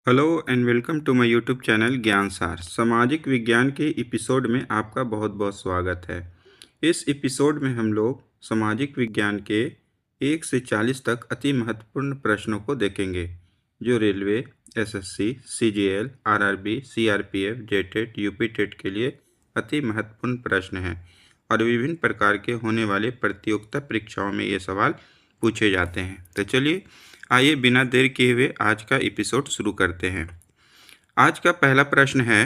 Hello and welcome to my YouTube channel Gyan Saar. सामाजिक विज्ञान के एपिसोड में आपका बहुत बहुत स्वागत है। इस एपिसोड में हम लोग सामाजिक विज्ञान के 1 से 40 तक अति महत्वपूर्ण प्रश्नों को देखेंगे जो railway, SSC, CGL, RRB, CRPF, JTET, UP TET के लिए अति महत्वपूर्ण प्रश्न हैं और विभिन्न प्रकार के होने वाले प्रतियोगिता परीक्षाओं में ये सवाल पूछे जाते हैं। तो चलिए आइए बिना देर किए हुए आज का एपिसोड शुरू करते हैं। आज का पहला प्रश्न है,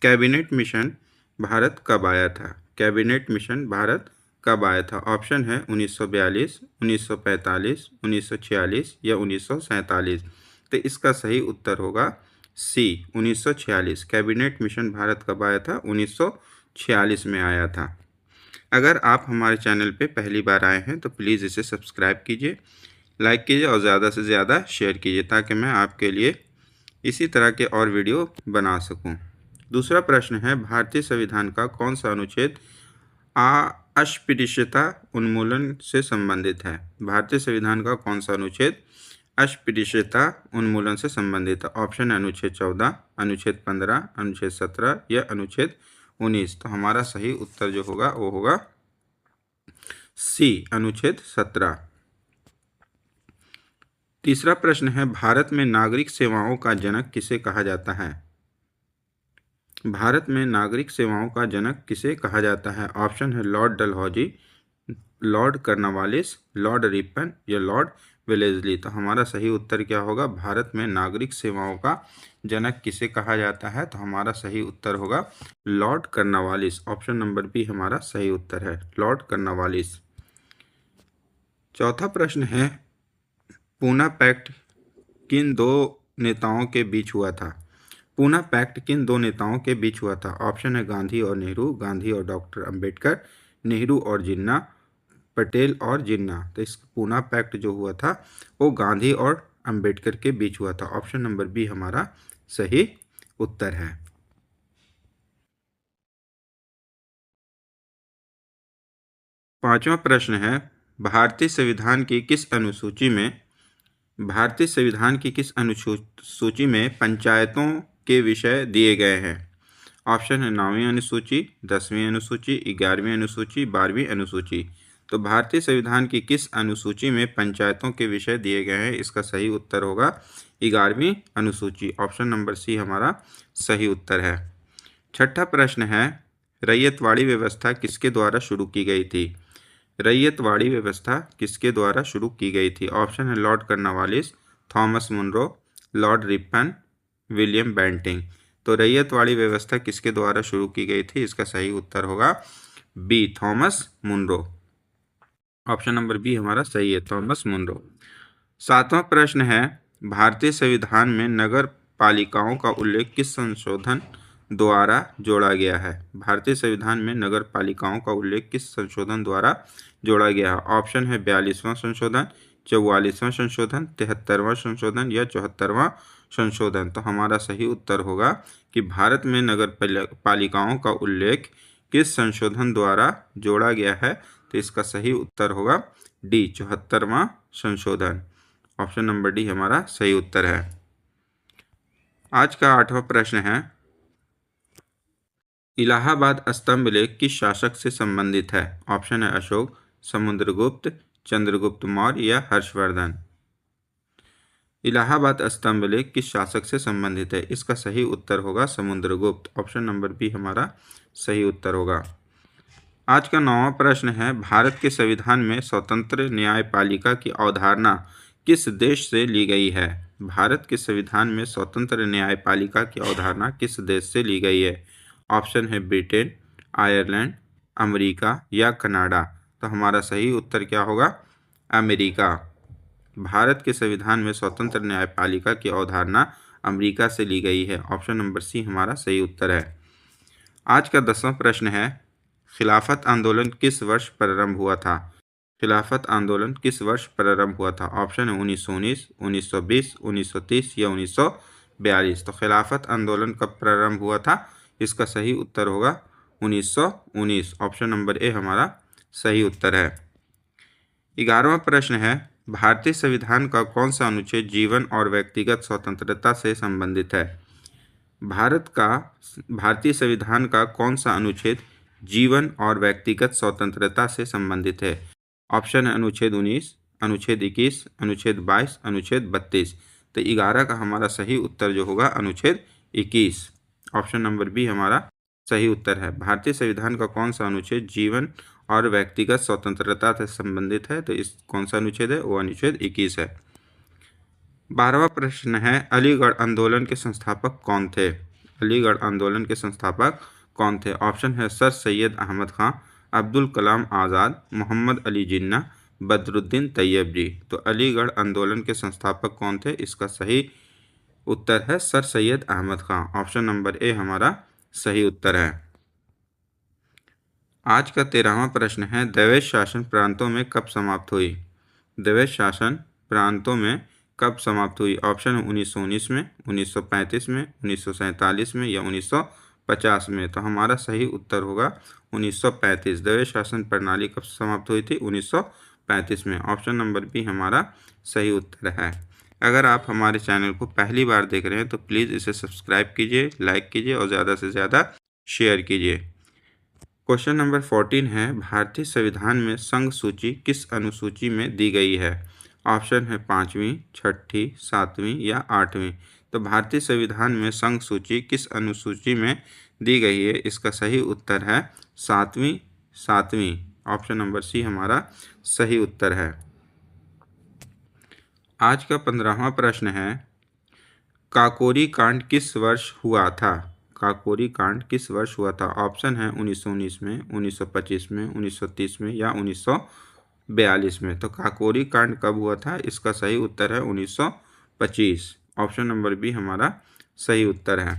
कैबिनेट मिशन भारत कब आया था? कैबिनेट मिशन भारत कब आया था? ऑप्शन है 1942, 1945, 1946 या 1947। तो इसका सही उत्तर होगा सी, 1946। कैबिनेट मिशन भारत कब आया था? 1946 में आया था। अगर आप हमारे चैनल पे पहली बार आए हैं तो प्लीज़ इसे सब्सक्राइब कीजिए, लाइक कीजिए और ज़्यादा से ज़्यादा शेयर कीजिए ताकि मैं आपके लिए इसी तरह के और वीडियो बना सकूं। दूसरा प्रश्न है, भारतीय संविधान का कौन सा अनुच्छेद अस्पृश्यता उन्मूलन से संबंधित है? भारतीय संविधान का कौन सा अनुच्छेद अस्पृश्यता उन्मूलन से संबंधित है? ऑप्शन है अनुच्छेद 14, अनुच्छेद 15, अनुच्छेद 17 या अनुच्छेद 19। तो हमारा सही उत्तर जो होगा वो होगा सी, अनुच्छेद 17। तीसरा प्रश्न है, भारत में नागरिक सेवाओं का जनक किसे कहा जाता है? भारत में नागरिक सेवाओं का जनक किसे कहा जाता है? ऑप्शन है Lord Dalhousie, Lord Cornwallis, Lord Ripon या लॉर्ड वेलेस्ली। तो हमारा सही उत्तर क्या होगा? भारत में नागरिक सेवाओं का जनक किसे कहा जाता है? तो हमारा सही उत्तर होगा Lord Cornwallis. Option number B हमारा सही उत्तर है, लॉर्ड कर्नवालिस। चौथा प्रश्न है, पूना पैक्ट किन दो नेताओं के बीच हुआ था? पूना पैक्ट किन दो नेताओं के बीच हुआ था? ऑप्शन है गांधी और नेहरू, गांधी और डॉक्टर अंबेडकर, नेहरू और जिन्ना, पटेल और जिन्ना। तो इस पूना पैक्ट जो हुआ था वो गांधी और अंबेडकर के बीच हुआ था। ऑप्शन नंबर बी हमारा सही उत्तर है। पांचवा प्रश्न है, भारतीय संविधान की किस अनुसूची में पंचायतों के विषय दिए गए हैं? ऑप्शन है 9वीं अनुसूची, 10वीं अनुसूची, 11वीं अनुसूची, 12वीं अनुसूची। तो भारतीय संविधान की किस अनुसूची में पंचायतों के विषय दिए गए हैं? इसका सही उत्तर होगा 11वीं अनुसूची। ऑप्शन नंबर सी हमारा सही उत्तर है। छठा प्रश्न है, रैयतवाड़ी व्यवस्था किसके द्वारा शुरू की गई थी? रैयतवाड़ी व्यवस्था किसके द्वारा शुरू की गई थी? ऑप्शन है Lord Cornwallis, Thomas Munro, Lord Ripon, William Bentinck. तो रैयतवाड़ी व्यवस्था किसके द्वारा शुरू की गई थी? इसका सही उत्तर होगा B, Thomas Munro. Option number B हमारा सही है, थॉमस मुनरो। सातवां प्रश्न है, भारतीय संविधान में नगर पालिकाओं का उल्लेख किस संशोधन द्वारा जोड़ा गया है? भारतीय संविधान में नगर पालिकाओं का उल्लेख किस संशोधन द्वारा जोड़ा गया है? ऑप्शन है 42वां संशोधन, 44वां संशोधन, 73वां संशोधन या 74वां संशोधन। तो हमारा सही उत्तर होगा कि भारत में नगर पालिकाओं का उल्लेख किस संशोधन द्वारा जोड़ा गया है? तो इसका सही उत्तर होगा डी, 74वां संशोधन। ऑप्शन नंबर डी हमारा सही उत्तर है। आज का 8वां प्रश्न है, इलाहाबाद स्तंभ लेख किस शासक से संबंधित है? ऑप्शन है अशोक, समुद्रगुप्त, चंद्रगुप्त मौर्य या हर्षवर्धन। इलाहाबाद स्तंभ लेख किस शासक से संबंधित है? इसका सही उत्तर होगा समुद्रगुप्त। ऑप्शन नंबर बी हमारा सही उत्तर होगा। आज का 9वां प्रश्न है, भारत के संविधान में स्वतंत्र न्यायपालिका की अवधारणा किस देश से ली गई है? भारत के संविधान में स्वतंत्र न्यायपालिका की अवधारणा किस देश से ली गई है? ऑप्शन है ब्रिटेन, आयरलैंड, अमेरिका या कनाडा। तो हमारा सही उत्तर क्या होगा? अमेरिका। भारत के संविधान में स्वतंत्र न्यायपालिका की अवधारणा अमेरिका से ली गई है। ऑप्शन नंबर सी हमारा सही उत्तर है। आज का 10वां प्रश्न है, खिलाफत आंदोलन किस वर्ष प्रारंभ हुआ था? खिलाफत आंदोलन किस वर्ष प्रारंभ हुआ था? ऑप्शन है 1919, 1920, 1930 या 1942। तो खिलाफत आंदोलन कब प्रारंभ हुआ था? इसका सही उत्तर होगा 1919। ऑप्शन नंबर ए हमारा सही उत्तर है। 11वां प्रश्न है, भारतीय संविधान का कौन सा अनुच्छेद जीवन और व्यक्तिगत स्वतंत्रता से संबंधित है? भारतीय संविधान का कौन सा अनुच्छेद जीवन और व्यक्तिगत स्वतंत्रता से संबंधित है? ऑप्शन है अनुच्छेद 19, अनुच्छेद 21, अनुच्छेद 22, अनुच्छेद 32। तो 11 का हमारा सही उत्तर जो होगा अनुच्छेद 21। ऑप्शन नंबर बी हमारा सही उत्तर है। भारतीय संविधान का कौन सा अनुच्छेद जीवन और व्यक्तिगत स्वतंत्रता से संबंधित है? तो इस कौन सा अनुच्छेद है? वो अनुच्छेद 21 है। 12वां प्रश्न है, अलीगढ़ आंदोलन के संस्थापक कौन थे? अलीगढ़ आंदोलन के संस्थापक कौन थे? ऑप्शन है सर सैयद अहमद खां, अब्दुल कलाम आज़ाद, मोहम्मद अली जिन्ना, बदरुद्दीन तैयब जी। तो अलीगढ़ आंदोलन के संस्थापक कौन थे? इसका सही उत्तर है Sir Syed Ahmad Khan. Option number A हमारा सही उत्तर है। आज का 13वां प्रश्न है, दैवेश शासन प्रांतों में कब समाप्त हुई? दैवेश शासन प्रांतों में कब समाप्त हुई? ऑप्शन है 1919 में, 1935 में, 1947 में या 1950 में। तो हमारा सही उत्तर होगा 1935। दैवेश शासन प्रणाली कब समाप्त हुई थी? 1935 में। ऑप्शन नंबर बी हमारा सही उत्तर है। अगर आप हमारे चैनल को पहली बार देख रहे हैं तो प्लीज़ इसे सब्सक्राइब कीजिए, लाइक कीजिए और ज़्यादा से ज़्यादा शेयर कीजिए। क्वेश्चन नंबर 14 है, भारतीय संविधान में संघ सूची किस अनुसूची में दी गई है? ऑप्शन है 5वीं, 6ठी, 7वीं या 8वीं। तो भारतीय संविधान में संघ सूची किस अनुसूची में दी गई है? इसका सही उत्तर है 7वीं। ऑप्शन नंबर सी हमारा सही उत्तर है। आज का 15वां प्रश्न है, काकोरी कांड किस वर्ष हुआ था? काकोरी कांड किस वर्ष हुआ था? ऑप्शन है 1919 में, 1925 में, 1930 में या 1942 में। तो काकोरी कांड कब हुआ था? इसका सही उत्तर है 1925। ऑप्शन नंबर बी हमारा सही उत्तर है।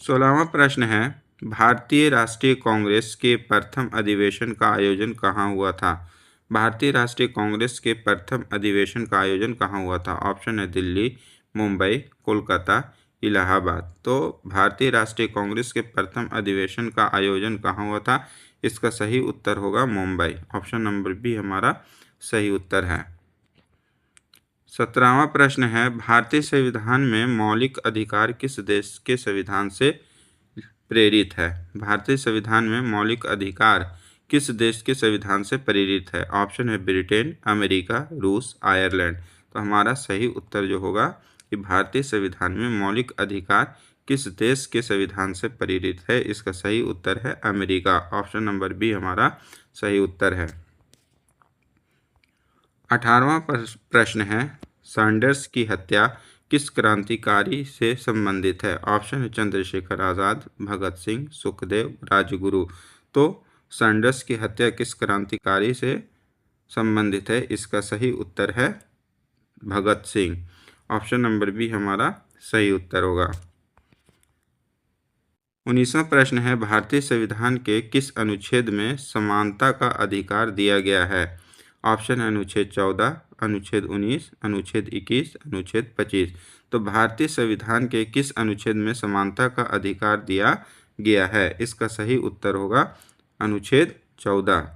16वां प्रश्न है, भारतीय राष्ट्रीय कांग्रेस के प्रथम अधिवेशन का आयोजन कहाँ हुआ था? भारतीय राष्ट्रीय कांग्रेस के प्रथम अधिवेशन का आयोजन कहाँ हुआ था? ऑप्शन है दिल्ली, मुंबई, कोलकाता, इलाहाबाद। तो भारतीय राष्ट्रीय कांग्रेस के प्रथम अधिवेशन का आयोजन कहाँ हुआ था? इसका सही उत्तर होगा मुंबई। ऑप्शन नंबर बी हमारा सही उत्तर है। 17वां प्रश्न है, भारतीय संविधान में मौलिक अधिकार किस देश के संविधान से प्रेरित है? भारतीय संविधान में मौलिक अधिकार किस देश के संविधान से प्रेरित है? ऑप्शन है ब्रिटेन, अमेरिका, रूस, आयरलैंड। तो हमारा सही उत्तर जो होगा कि भारतीय संविधान में मौलिक अधिकार किस देश के संविधान से प्रेरित है? इसका सही उत्तर है अमेरिका। ऑप्शन नंबर बी हमारा सही उत्तर है। 18वां प्रश्न है, सैंडर्स की हत्या किस क्रांतिकारी से संबंधित है? ऑप्शन है चंद्रशेखर आज़ाद, भगत सिंह, सुखदेव, राजगुरु। तो सैंडर्स की हत्या किस क्रांतिकारी से संबंधित है? इसका सही उत्तर है Bhagat Singh. Option number B हमारा सही उत्तर होगा। 19वां प्रश्न है, भारतीय संविधान के किस अनुच्छेद में समानता का अधिकार दिया गया है? ऑप्शन है अनुच्छेद 14, अनुच्छेद 19, अनुच्छेद 21, अनुच्छेद 25। तो भारतीय संविधान के किस अनुच्छेद में समानता का अधिकार दिया गया है? इसका सही उत्तर होगा अनुच्छेद 14।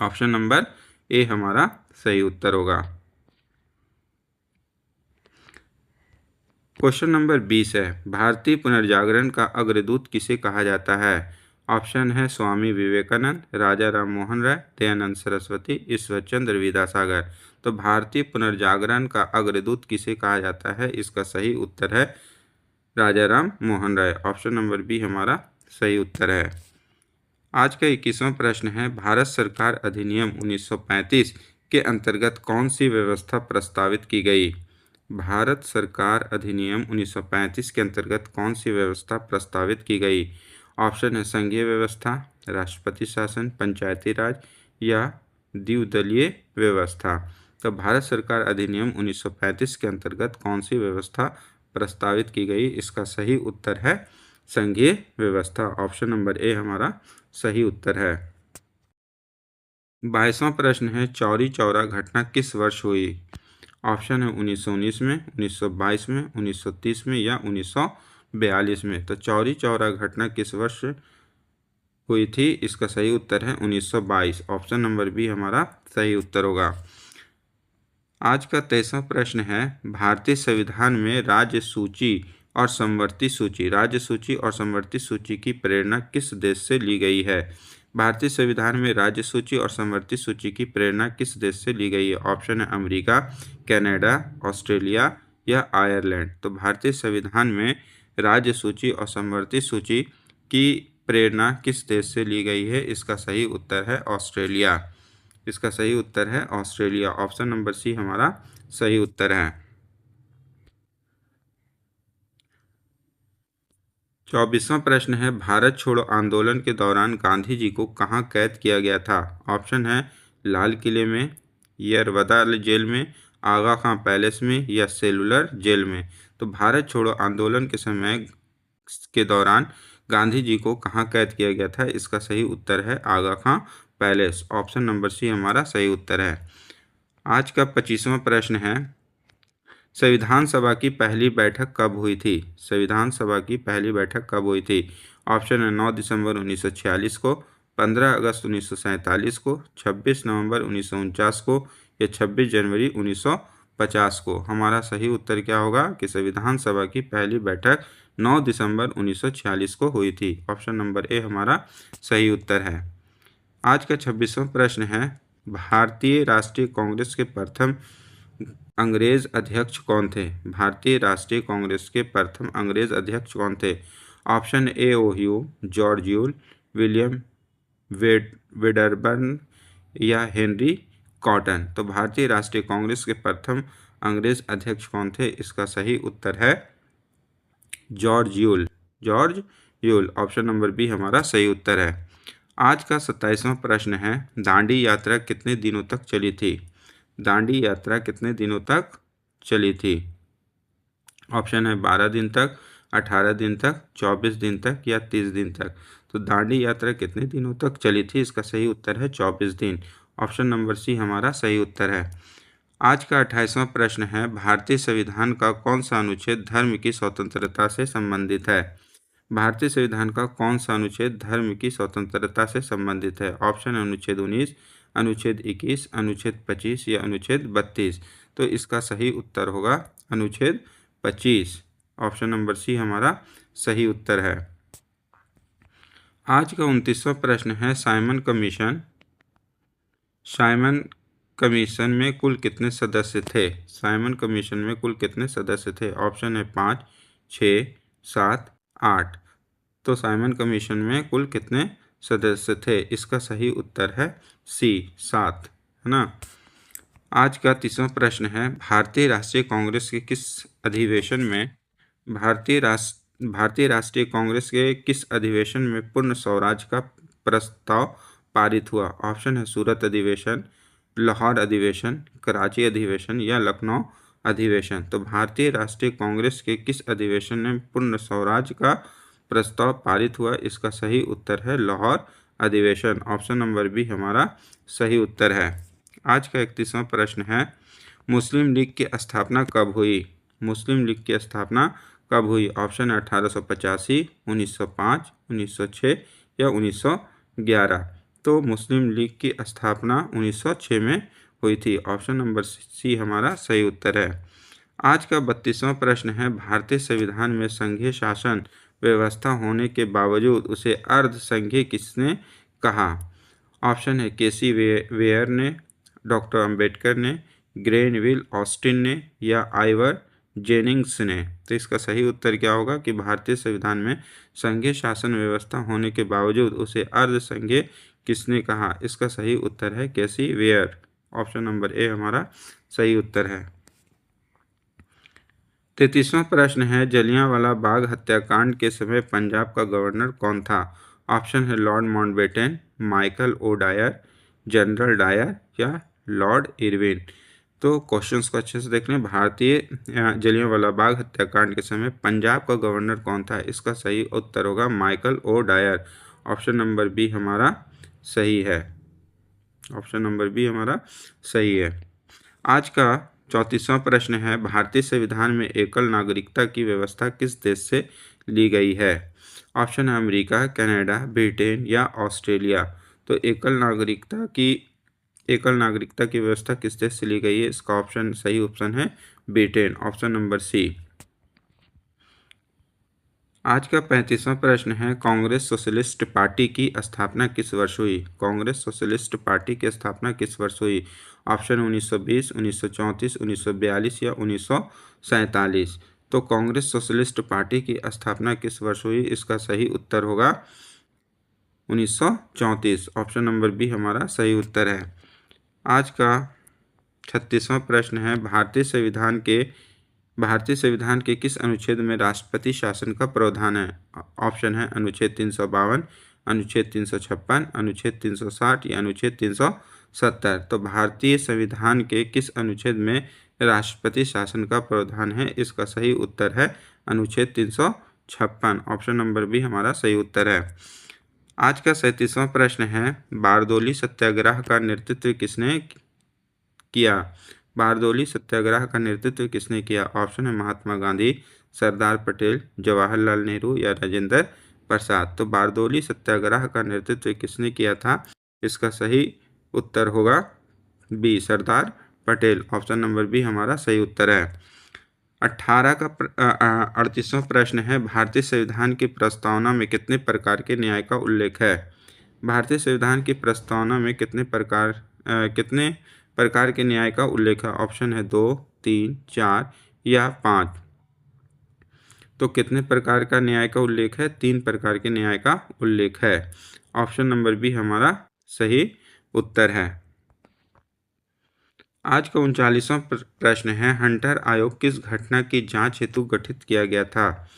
ऑप्शन नंबर ए हमारा सही उत्तर होगा। क्वेश्चन नंबर 20 है, भारतीय पुनर्जागरण का अग्रदूत किसे कहा जाता है? ऑप्शन है स्वामी विवेकानंद, राजा राम मोहन राय, दयानंद सरस्वती, ईश्वरचंद्र विद्यासागर। तो भारतीय पुनर्जागरण का अग्रदूत किसे कहा जाता है? इसका सही उत्तर है राजा Ram Mohan Roy. Option number B हमारा सही उत्तर है। आज का 21वां प्रश्न है, भारत सरकार अधिनियम 1935 के अंतर्गत कौन सी व्यवस्था प्रस्तावित की गई? भारत सरकार अधिनियम 1935 के अंतर्गत कौन सी व्यवस्था प्रस्तावित की गई? ऑप्शन है संघीय व्यवस्था, राष्ट्रपति शासन, पंचायती राज या द्विदलीय व्यवस्था। तो भारत सरकार अधिनियम 1935 के अंतर्गत कौन सी व्यवस्था प्रस्तावित की गई? इसका सही उत्तर है संघीय व्यवस्था। ऑप्शन नंबर ए हमारा सही उत्तर है। 22वां प्रश्न है, चौरी चौरा घटना किस वर्ष हुई? ऑप्शन है 1919 में, 1922 में, 1930 में या 1942 में। तो चौरी चौरा घटना किस वर्ष हुई थी? इसका सही उत्तर है 1922। ऑप्शन नंबर बी हमारा सही उत्तर होगा। आज का 23वां प्रश्न है, भारतीय संविधान में राज्य सूची और समवर्ती सूची की प्रेरणा किस देश से ली गई है? भारतीय संविधान में राज्य सूची और समवर्ती सूची की प्रेरणा किस देश से ली गई है? ऑप्शन है अमेरिका, कनाडा, ऑस्ट्रेलिया या आयरलैंड। तो भारतीय संविधान में राज्य सूची और समवर्ती सूची की प्रेरणा किस देश से ली गई है? इसका सही उत्तर है ऑस्ट्रेलिया। इसका सही उत्तर है ऑस्ट्रेलिया। ऑप्शन नंबर सी हमारा सही उत्तर है। 24वां प्रश्न है, भारत छोड़ो आंदोलन के दौरान गांधी जी को कहाँ कैद किया गया था? ऑप्शन है लाल किले में, यरवदा जेल में, आगा खां पैलेस में या सेलुलर जेल में। तो भारत छोड़ो आंदोलन के समय के दौरान गांधी जी को कहाँ कैद किया गया था? इसका सही उत्तर है आगा खां पैलेस। ऑप्शन नंबर सी हमारा सही उत्तर है। आज का 25वां प्रश्न है, संविधान सभा की पहली बैठक कब हुई थी? संविधान सभा की पहली बैठक कब हुई थी? ऑप्शन है 9 दिसंबर 1946 को, 15 अगस्त 1947 को, 26 नवंबर 1949 को या 26 जनवरी 1950 को। हमारा सही उत्तर क्या होगा कि संविधान सभा की पहली बैठक 9 दिसंबर 1946 को हुई थी। ऑप्शन नंबर ए हमारा सही उत्तर है। आज का 26वां प्रश्न है, भारतीय राष्ट्रीय कांग्रेस के प्रथम अंग्रेज अध्यक्ष कौन थे? भारतीय राष्ट्रीय कांग्रेस के प्रथम अंग्रेज अध्यक्ष कौन थे? Option A Ohio, George Yule, William Wedderburn या हेनरी कॉटन। तो भारतीय राष्ट्रीय कांग्रेस के प्रथम अंग्रेज अध्यक्ष कौन थे? इसका सही उत्तर है George Yule. George Yule. Option number B हमारा सही उत्तर है। आज का 27वां प्रश्न है, दांडी यात्रा कितने दिनों तक चली थी? दांडी यात्रा कितने दिनों तक चली थी? ऑप्शन है 12 दिन तक, 18 दिन तक, 24 दिन तक या 30 दिन तक। तो दांडी यात्रा कितने दिनों तक चली थी? इसका सही उत्तर है 24 दिन। ऑप्शन नंबर सी हमारा सही उत्तर है। आज का 28वां प्रश्न है, भारतीय संविधान का कौन सा अनुच्छेद धर्म की स्वतंत्रता से संबंधित है? भारतीय संविधान का कौन सा अनुच्छेद धर्म की स्वतंत्रता से संबंधित है? ऑप्शन है अनुच्छेद 19, अनुच्छेद 21, अनुच्छेद 25 या अनुच्छेद 32। तो इसका सही उत्तर होगा अनुच्छेद 25। ऑप्शन नंबर सी हमारा सही उत्तर है। आज का 29वां प्रश्न है, साइमन कमीशन में कुल कितने सदस्य थे? साइमन कमीशन में कुल कितने सदस्य थे? ऑप्शन है 5, 6, 7, 8। तो साइमन कमीशन में कुल कितने सदस्य थे? इसका सही उत्तर है सी, 7, है ना। आज का 30वां प्रश्न है, भारतीय राष्ट्रीय कांग्रेस के किस अधिवेशन में भारतीय राष्ट्रीय कांग्रेस के किस अधिवेशन में पूर्ण स्वराज का प्रस्ताव पारित हुआ? ऑप्शन है सूरत अधिवेशन, लाहौर अधिवेशन, कराची अधिवेशन या लखनऊ अधिवेशन। तो भारतीय राष्ट्रीय कांग्रेस के किस अधिवेशन में पूर्ण स्वराज का प्रस्ताव पारित हुआ? इसका सही उत्तर है लाहौर अधिवेशन। ऑप्शन नंबर बी हमारा सही उत्तर है। आज का 31वां प्रश्न है, मुस्लिम लीग की स्थापना कब हुई? मुस्लिम लीग की स्थापना कब हुई? ऑप्शन है 1885, 1905, 1906 या 1911। तो मुस्लिम लीग की स्थापना 1906 में हुई थी। ऑप्शन नंबर सी हमारा सही उत्तर है। आज का 32वां प्रश्न है, भारतीय संविधान में संघीय शासन व्यवस्था होने के बावजूद उसे अर्ध संघीय किसने कहा? ऑप्शन है केसी वेयर ने, डॉक्टर अंबेडकर ने, ग्रेनविल ऑस्टिन ने या आइवर जेनिंग्स ने। तो इसका सही उत्तर क्या होगा कि भारतीय संविधान में संघीय शासन व्यवस्था होने के बावजूद उसे अर्ध संघीय किसने कहा? इसका सही उत्तर है केसी वेयर। ऑप्शन नंबर ए हमारा सही उत्तर है। 33वां प्रश्न है, जलियांवाला बाग हत्याकांड के समय पंजाब का गवर्नर कौन था? ऑप्शन है Lord Mountbatten, Michael O'Dwyer, General Dyer या लॉर्ड इरविन। तो क्वेश्चंस को अच्छे से देख लें। भारतीय जलियांवाला बाग हत्याकांड के समय पंजाब का गवर्नर कौन था? इसका सही उत्तर होगा Michael O'Dwyer. Option number B हमारा सही है। ऑप्शन नंबर बी हमारा सही है। आज का 34वां प्रश्न है, भारतीय संविधान में एकल नागरिकता की व्यवस्था किस देश से ली गई है? ऑप्शन है अमेरिका, कनाडा, ब्रिटेन या ऑस्ट्रेलिया। तो एकल नागरिकता की व्यवस्था किस देश से ली गई है? इसका सही ऑप्शन है ब्रिटेन, ऑप्शन नंबर सी। आज का 35वां प्रश्न है, कांग्रेस सोशलिस्ट पार्टी की स्थापना किस वर्ष हुई? कांग्रेस सोशलिस्ट पार्टी की स्थापना किस वर्ष हुई? ऑप्शन 1920, 1934, 1942 या 1947। तो कांग्रेस सोशलिस्ट पार्टी की स्थापना किस वर्ष हुई? इसका सही उत्तर होगा 1934, ऑप्शन नंबर बी हमारा सही उत्तर है। आज का 36वां प्रश्न है, भारतीय संविधान के किस अनुच्छेद में राष्ट्रपति शासन का प्रावधान है? ऑप्शन है अनुच्छेद 352, अनुच्छेद 356, अनुच्छेद 360 या अनुच्छेद 370। तो भारतीय संविधान के किस अनुच्छेद में राष्ट्रपति शासन का प्रावधान है? इसका सही उत्तर है अनुच्छेद 356, ऑप्शन नंबर बी हमारा सही उत्तर है। आज का 37वां प्रश्न है, बारदोली सत्याग्रह का नेतृत्व किसने किया? बारदोली सत्याग्रह का नेतृत्व किसने किया? ऑप्शन है महात्मा गांधी, सरदार पटेल, जवाहरलाल नेहरू या राजेंद्र प्रसाद। तो बारदोली सत्याग्रह का नेतृत्व किसने किया था? इसका सही उत्तर होगा B, Sardar Patel, option number B हमारा सही उत्तर है। 38वां प्रश्न है, भारतीय संविधान की प्रस्तावना में कितने प्रकार के न्याय का उल्लेख है? भारतीय संविधान की प्रस्तावना में कितने प्रकार के न्याय का उल्लेख है? ऑप्शन है 2, 3, 4 या 5। तो कितने प्रकार का न्याय का उल्लेख है? 3 प्रकार के न्याय का उल्लेख है, ऑप्शन नंबर बी हमारा सही उत्तर है। आज का 39वां प्रश्न है, हंटर आयोग किस घटना की जांच हेतु गठित किया गया था?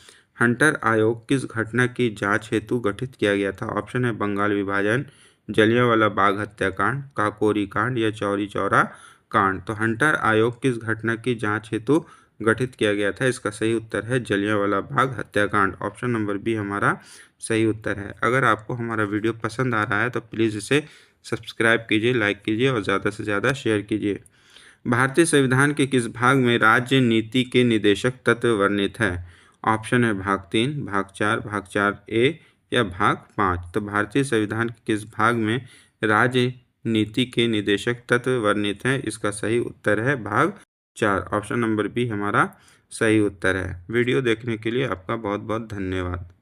हंटर आयोग किस घटना की जांच हेतु गठित किया गया था? ऑप्शन है बंगाल विभाजन, जलियांवाला बाग हत्याकांड, काकोरी कांड या चौरी चौरा कांड। तो हंटर आयोग किस घटना की जांच हेतु गठित किया गया था? इसका सही उत्तर है जलियांवाला बाग हत्याकांड, ऑप्शन नंबर बी हमारा सही उत्तर है। अगर आपको हमारा वीडियो पसंद आ रहा है तो प्लीज़ इसे सब्सक्राइब कीजिए, लाइक कीजिए और ज़्यादा से ज़्यादा शेयर कीजिए। भारतीय संविधान के किस भाग में राज्य नीति के निदेशक तत्व वर्णित है? ऑप्शन है भाग 3, भाग 4, भाग 4A या भाग 5। तो भारतीय संविधान के किस भाग में राज्य नीति के निदेशक तत्व वर्णित हैं? इसका सही उत्तर है भाग 4, ऑप्शन नंबर बी हमारा सही उत्तर है। वीडियो देखने के लिए आपका बहुत बहुत धन्यवाद।